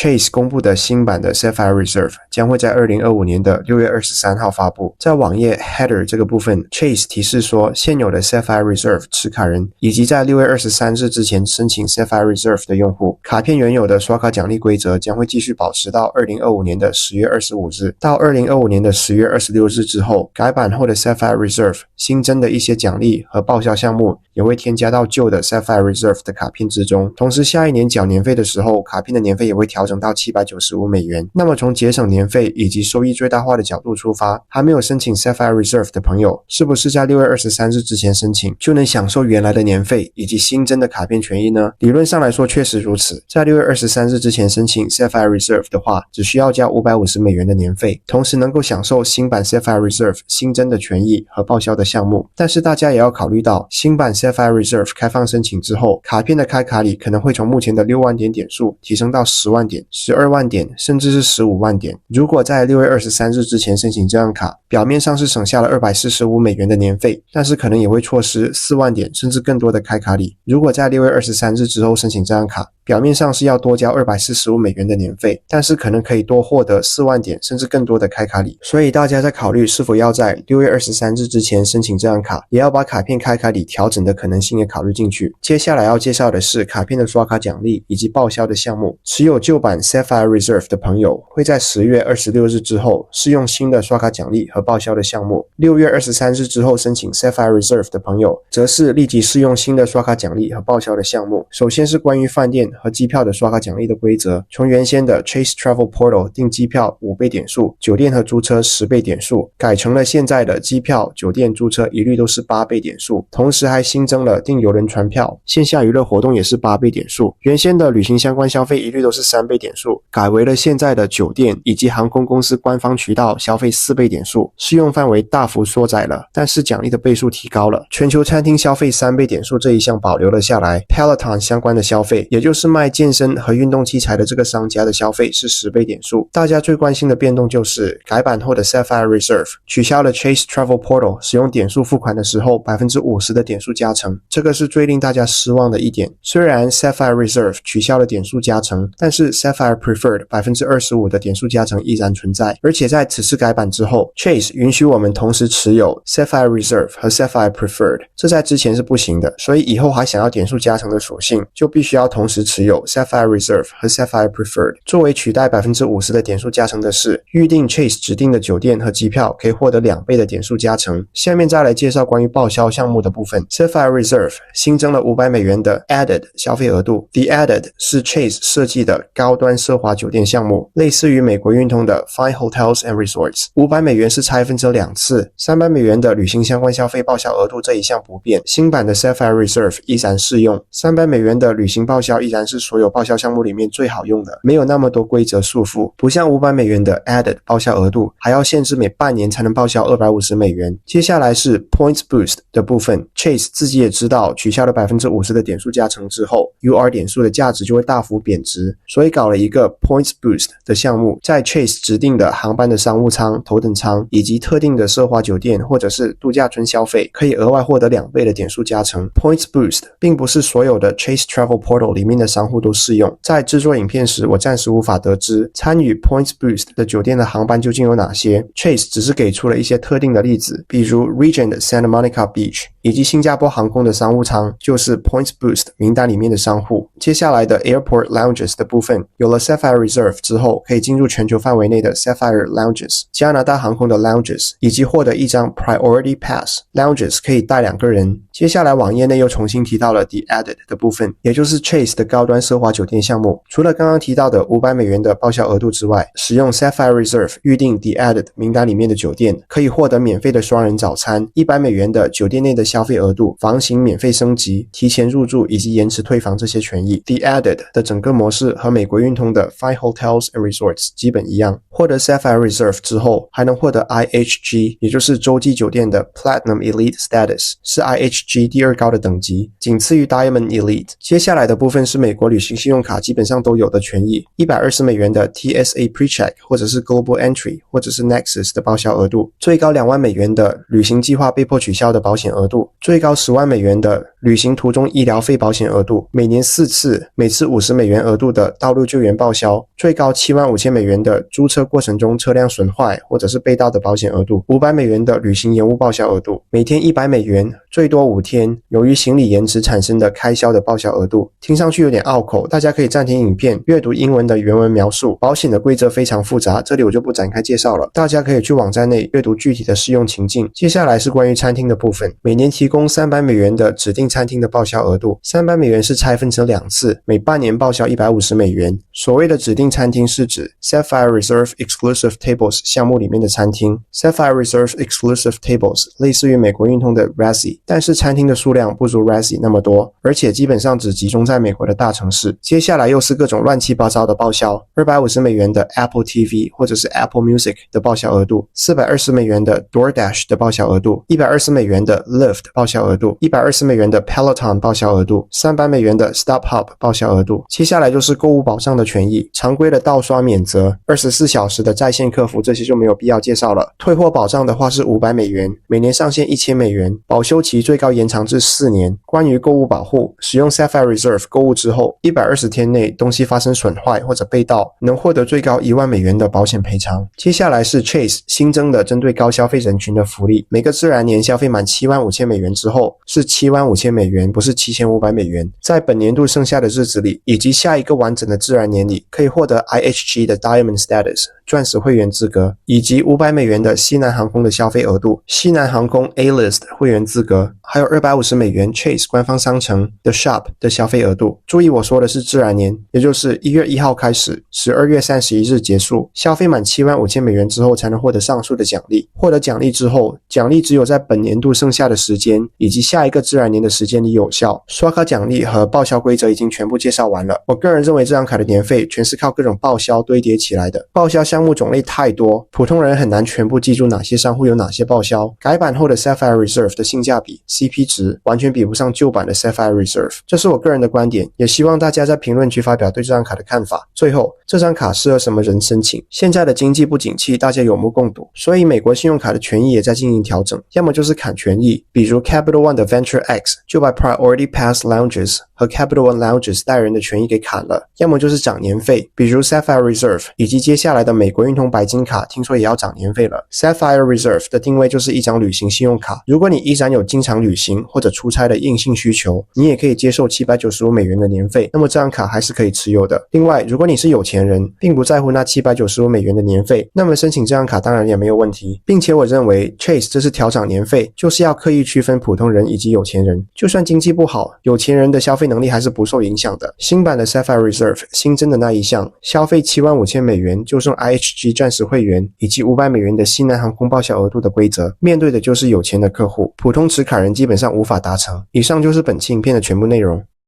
Chase 公布的新版的 Sapphire Reserve 将会在2025年的6月23号发布。在网页 Header 这个部分 ，Chase 提示说，现有的 Sapphire Reserve 持卡人以及在6月23日之前申请 Sapphire Reserve 的用户，卡片原有的刷卡奖励规则将会继续保持到2025年的10月25日。到2025年的10月26日之后，改版后的 Sapphire Reserve 新增的一些奖励和报销项目也会添加到旧的 Sapphire Reserve 的卡片之中。同时，下一年缴年费的时候，卡片的年费也会调整到795美元。那么从节省年费以及收益最大化的角度出发，还没有申请 Sapphire Reserve 的朋友，是不是在6月23日之前申请就能享受原来的年费以及新增的卡片权益呢？理论上来说确实如此。在6月23日之前申请 Sapphire Reserve 的话，只需要交550美元的年费，同时能够享受新版 Sapphire Reserve 新增的权益和报销的项目。但是大家也要考虑到，新版 Sapphire Reserve 开放申请之后，卡片的开卡礼可能会从目前的6万点点数提升到10万点、12万点，甚至是15万点。如果在6月23日之前申请这张卡，表面上是省下了245美元的年费，但是可能也会错失4万点甚至更多的开卡礼。如果在6月23日之后申请这张卡，表面上是要多交245美元的年费，但是可能可以多获得4万点甚至更多的开卡礼。所以大家在考虑是否要在6月23日之前申请这张卡，也要把卡片开卡礼调整的可能性也考虑进去。接下来要介绍的是卡片的刷卡奖励以及报销的项目。持有旧版 Sapphire Reserve 的朋友会在10月26日之后试用新的刷卡奖励和报销的项目。6月23日之后申请 Sapphire Reserve 的朋友则是立即试用新的刷卡奖励和报销的项目。首先是关于饭店和机票的刷卡奖励的规则，从原先的 Chase Travel Portal 订机票5倍点数，酒店和租车10倍点数，改成了现在的机票、酒店、租车一律都是8倍点数。同时还新增了订邮轮船票、线下娱乐活动也是8倍点数。原先的旅行相关消费一律都是3倍点数，改为了现在的酒店以及航空公司官方渠道消费4倍点数，适用范围大幅缩窄了，但是奖励的倍数提高了。全球餐厅消费3倍点数这一项保留了下来。 Peloton 相关的消费，也就是卖健身和运动器材的这个商家的消费是10倍点数。大家最关心的变动就是改版后的 Sapphire Reserve 取消了 Chase Travel Portal 使用点数付款的时候 50% 的点数加成，这个是最令大家失望的一点。虽然 Sapphire Reserve 取消了点数加成，但是 Sapphire Preferred 25% 的点数加成依然存在。而且在此次改版之后， Chase 允许我们同时持有 Sapphire Reserve 和 Sapphire Preferred， 这在之前是不行的，所以以后还想要点数加成的属性，就必须要同时持有 Sapphire Reserve 和 Sapphire Preferred。 作为取代 50% 的点数加成的是，预订 Chase 指定的酒店和机票可以获得2倍的点数加成。下面再来介绍关于报销项目的部分。 Sapphire Reserve 新增了500美元的 Added 消费额度。 The Added 是 Chase 设计的高端奢华酒店项目，类似于美国运通的 Fine Hotels and Resorts。 500美元是拆分成2次。300美元的旅行相关消费报销额度这一项不变，新版的 Sapphire Reserve 依然适用。300美元的旅行报销依然是所有报销项目里面最好用的，没有那么多规则束缚，不像500美元的 Added 报销额度还要限制每半年才能报销250美元。接下来是 Points Boost 的部分。 Chase 自己也知道取消了 50% 的点数加成之后， UR 点数的价值就会大幅贬值，所以搞了一个 Points Boost 的项目，在 Chase 指定的航班的商务舱、头等舱以及特定的奢华酒店或者是度假村消费，可以额外获得2倍的点数加成。 Points Boost 并不是所有的 Chase Travel Portal 里面的商户都适用。在制作影片时，我暂时无法得知参与 Points Boost 的酒店的航班究竟有哪些。 Chase 只是给出了一些特定的例子，比如 Regent Santa Monica Beach 以及新加坡航空的商务舱就是 Points Boost 名单里面的商户。接下来的 Airport Lounges 的部分，有了 Sapphire Reserve 之后，可以进入全球范围内的 Sapphire Lounges、加拿大航空的 Lounges， 以及获得一张 Priority Pass。Lounges 可以带2个人。接下来网页内又重新提到了 The Added 的部分，也就是 Chase 的高端奢华酒店项目。除了刚刚提到的500美元的报销额度之外，使用 Sapphire Reserve 预订 The Added 名单里面的酒店，可以获得免费的双人早餐、100美元的酒店内的消费额度、房型免费升级、提前入住以及延迟退房这些权益。The Added 的整个模式和美国运通的 Fine Hotels and Resorts 基本一样。获得 Sapphire Reserve 之后，还能获得 IHG， 也就是洲际酒店的 Platinum Elite Status， 是 IHG 第2高的等级，仅次于 Diamond Elite。接下来的部分是美美国旅行信用卡基本上都有的权益，120美元的 TSA PreCheck 或者是 Global Entry 或者是 Nexus 的报销额度，最高2万美元的旅行计划被迫取消的保险额度，最高10万美元的旅行途中医疗费保险额度，每年4次，每次50美元额度的道路救援报销，最高75000美元的租车过程中车辆损坏或者是被盗的保险额度，500美元的旅行延误报销额度，每天100美元，最多5天，由于行李延迟产生的开销的报销额度。听上去有点拗口，大家可以暂停影片，阅读英文的原文描述。保险的规则非常复杂，这里我就不展开介绍了，大家可以去网站内阅读具体的适用情境。接下来是关于餐厅的部分，每年提供300美元的指定餐厅的报销额度，300美元是拆分成2次，每半年报销150美元。所谓的指定餐厅是指 Sapphire Reserve Exclusive Tables 项目里面的餐厅。Sapphire Reserve Exclusive Tables 类似于美国运通的 Razzie， 但是餐厅的数量不如 Razzie 那么多，而且基本上只集中在美国的大城市。接下来又是各种乱七八糟的报销，250美元的 Apple TV 或者是 Apple Music 的报销额度，420美元的 DoorDash 的报销额度，120美元的 Lyft 报销额度，120美元的 Peloton 报销额度，300美元的 StubHub 报销额度。接下来就是购物保障的权益，常规的盗刷免责，24小时的在线客服，这些就没有必要介绍了。退货保障的话是500美元，每年上限1000美元，保修期最高延长至4年。关于购物保护，使用 Sapphire Reserve 购物之后120天内东西发生损坏或者被盗，能获得最高1万美元的保险赔偿。接下来是 Chase 新增的针对高消费人群的福利，每个自然年消费满75000美元之后是75000美元，不是7500美元。在本年度剩下的日子里，以及下一个完整的自然年里，可以获得 IHG 的 Diamond Status 钻石会员资格，以及500美元的西南航空的消费额度，西南航空 A-List 会员资格，还有250美元 Chase 官方商城的 Shop 的消费额度。注意我说的是自然年，也就是1月1号开始，12月31日结束，消费满75000美元之后才能获得上述的奖励。获得奖励之后，奖励只有在本年度剩下的时间以及下一个自然年的时间里有效。刷卡奖励和报销规则已经全部介绍完了。我个人认为这张卡的年费全是靠各种报销堆叠起来的，报销项目种类太多，普通人很难全部记住哪些商户有哪些报销。改版后的 Sapphire Reserve 的性价比 CP 值完全比不上旧版的 Sapphire Reserve， 这是我个人的观点，也希望大家在评论区发表对这张卡的看法。最后，这张卡适合什么人申请？现在的经济不景气，大家有目共睹，所以美国信用卡的权益也在进行调整，要么就是砍权益，比如 Capital One 的 Venture X 就把 Priority Pass Lounges 和 Capital One Lounges 带人的权益给砍了，要么就是涨年费，比如 Sapphire Reserve 以及接下来的美国运通白金卡听说也要涨年费了。 Sapphire Reserve 的定位就是一张旅行信用卡，如果你依然有经常旅行或者出差的硬性需求，你也可以接受795美元的年费，那么这张卡还是可以持有的。另外，如果你是有钱人，并不在乎那795美元的年费，那么申请这张卡当然也没有问题。并且我认为 Chase 这次调涨年费就是要刻意区分普通人以及有钱人，就算经济不好，有钱人的消费能力还是不受影响的。新版的 Sapphire Reserve 新增的那一项，消费75000美元就送 IHG 钻石会员以及500美元的西南航空报销额度的规则，面对的就是有钱的客户，普通持卡人基本上无法达成。以上就是本期影片的全部内容。